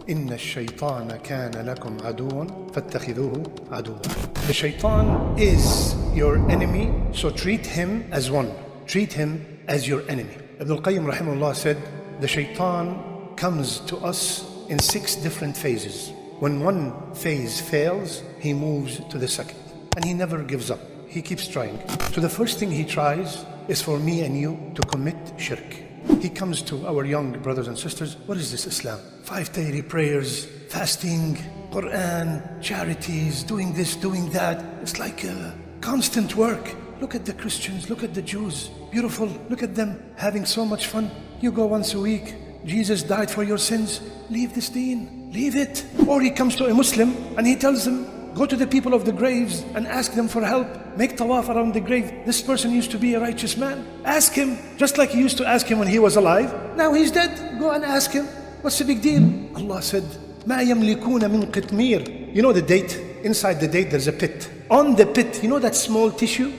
إن الشيطان كان لكم عدوا فاتخذوه عدوا. The shaitan is your enemy, so treat him as one. Treat him as your enemy. Ibn al-Qayyim rahimahullah said, the shaitan comes to us in 6 different phases. When one phase fails, he moves to the second. And he never gives up. He keeps trying. So the first thing he tries is for me and you to commit shirk. He comes to our young brothers and sisters. What is this Islam? 5 daily prayers, fasting, Quran, charities, doing this, doing that. It's like constant work. Look at the Christians, look at the Jews. Beautiful, look at them having so much fun. You go once a week. Jesus died for your sins. Leave this deen, leave it. Or he comes to a Muslim and he tells them, go to the people of the graves and ask them for help. Make tawaf around the grave. This person used to be a righteous man. Ask him, just like he used to ask him when he was alive. Now he's dead. Go and ask him. What's the big deal? Allah said, مَا يَمْلِكُونَ مِنْ قِطْمِيرٍ. You know the date? Inside the date there's a pit. On the pit, you know that small tissue?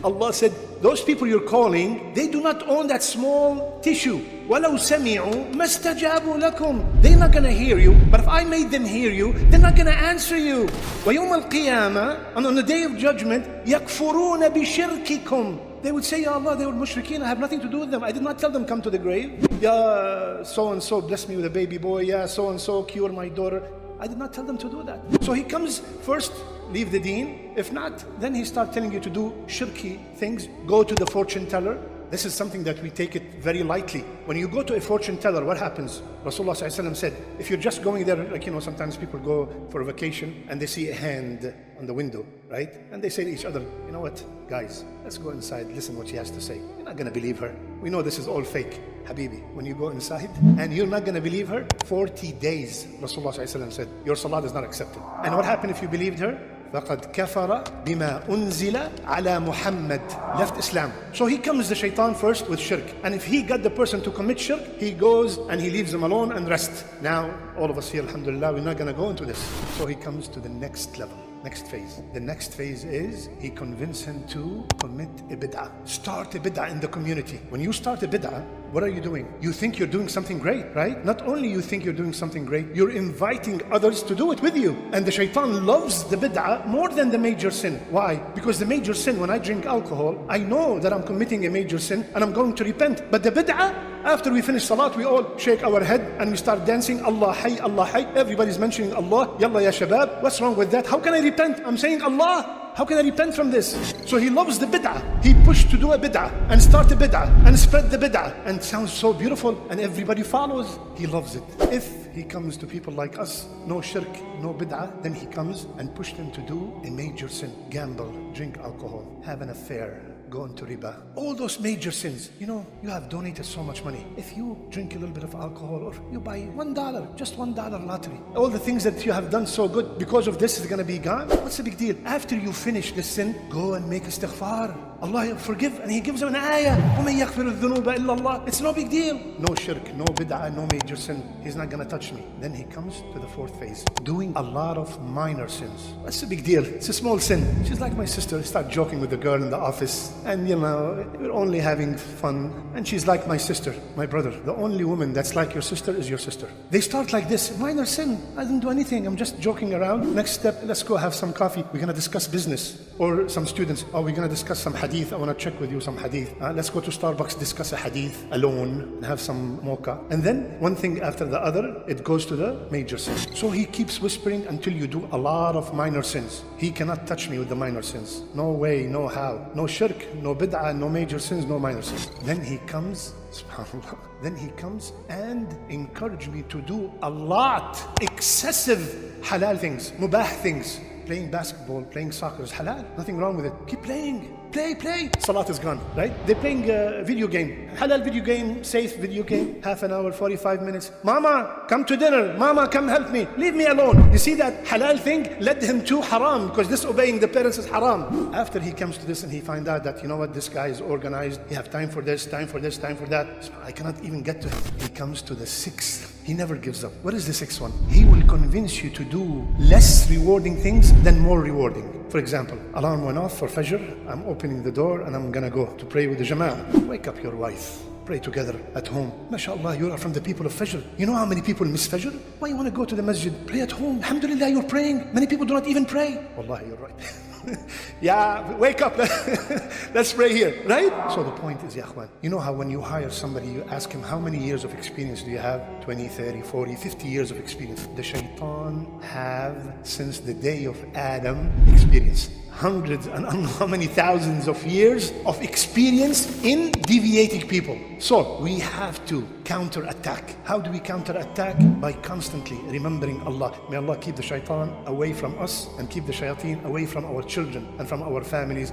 Allah said, those people you're calling, they do not own that small tissue. وَلَوْ سَمِعُوا مَا اسْتَجَابُوا لَكُمْ. They're not going to hear you, but if I made them hear you, they're not going to answer you. وَيَوْمَ الْقِيَامَةِ. And on the day of judgment, يَكْفُرُونَ بِشِرْكِكُمْ. They would say, Ya Allah, they were mushrikeen, I have nothing to do with them. I did not tell them come to the grave. Ya so-and-so bless me with a baby boy. Ya so-and-so cure my daughter. I did not tell them to do that. So he comes first, leave the deen. If not, then he starts telling you to do shirky things. Go to the fortune teller. This is something that we take it very lightly. When you go to a fortune teller, what happens? Rasulullah ﷺ said, if you're just going there, like sometimes people go for a vacation and they see a hand on the window, right? And they say to each other, you know what, guys, let's go inside, listen what she has to say. You're not going to believe her. We know this is all fake. Habibi, when you go inside and you're not going to believe her, 40 days, Rasulullah ﷺ said, your salat is not accepted. And what happened if you believed her? فَقَدْ كَفَرَ بِمَا أُنزِلَ عَلَى مُحَمَّدٍ. Left Islam. So he comes, the shaitan, first with shirk. And if he got the person to commit shirk, he goes and he leaves them alone and rests. Now, all of us here, alhamdulillah, we're not going to go into this. So he comes to the next level. Next phase. The next phase is he convinces him to commit a bid'ah. Start a bid'ah in the community. When you start a bid'ah, what are you doing? You think you're doing something great, right? Not only you think you're doing something great, you're inviting others to do it with you. And the shaitan loves the bid'ah more than the major sin. Why? Because the major sin, when I drink alcohol, I know that I'm committing a major sin and I'm going to repent. But the bid'ah, after we finish salat, we all shake our head and we start dancing. Allah hay, Allah hay. Everybody's mentioning Allah. Yalla ya shabab. What's wrong with that? How can I repent? I'm saying Allah. How can I repent from this? So he loves the bid'ah. He pushed to do a bid'ah and start a bid'ah and spread the bid'ah. And it sounds so beautiful and everybody follows. He loves it. If he comes to people like us, no shirk, no bid'ah, then he comes and push them to do a major sin. Gamble, drink alcohol, have an affair, go into riba. All those major sins. You have donated so much money. If you drink a little bit of alcohol or you buy $1, just $1 lottery, all the things that you have done so good, because of this is going to be gone. What's the big deal? After you finish this sin, go and make istighfar. Allah forgive, and he gives him an ayah. وَمَنْ يَغْفِرُ الذُّنُوبَ إِلَّا اللَّهِ. It's no big deal. No shirk, no bid'ah, no major sin. He's not going to touch me. Then he comes to the 4th phase, doing a lot of minor sins. What's the big deal? It's a small sin. She's like my sister. I start joking with the girl in the office, and we're only having fun. And she's like my sister, my brother. The only woman that's like your sister is your sister. They start like this, minor sin. I didn't do anything. I'm just joking around. Next step, let's go have some coffee. We're going to discuss business. Or some students, we're going to discuss some hadith. I want to check with you some hadith. Let's go to Starbucks, discuss a hadith alone, and have some mocha. And then one thing after the other, it goes to the major sins. So he keeps whispering until you do a lot of minor sins. He cannot touch me with the minor sins. No way, no how. No shirk, no bid'ah, no major sins, no minor sins. Then he comes, subhanallah, then he comes and encourage me to do a lot, excessive halal things, mubah things. Playing basketball, playing soccer is halal. Nothing wrong with it. Keep playing. Play. Salat is gone, right? They're playing a video game. Halal video game, safe video game. Half an hour, 45 minutes. Mama, come to dinner. Mama, come help me. Leave me alone. You see that halal thing led him to haram, because disobeying the parents is haram. After he comes to this and he finds out that, this guy is organized. He have time for this, time for this, time for that. So I cannot even get to him. He comes to the 6th. He never gives up. What is the 6th one? He will convince you to do less rewarding things than more rewarding. For example, alarm went off for Fajr. I'm opening the door and I'm gonna go to pray with the Jama'ah. Wake up your wife. pray together at home. MashaAllah, you are from the people of Fajr. You know how many people miss Fajr? Why you want to go to the masjid? Pray at home. Alhamdulillah, you're praying. Many people do not even pray. Wallahi, you're right. Yeah, wake up. Let's pray here, right? So the point is, ya akhwan, you know how when you hire somebody, you ask him, how many years of experience do you have? 20, 30, 40, 50 years of experience. The shaitan have, since the day of Adam, experience. Hundreds and how many thousands of years of experience in deviating people. So we have to counter-attack. How do we counter-attack? By constantly remembering Allah. May Allah keep the shaitan away from us and keep the shayateen away from our children and from our families.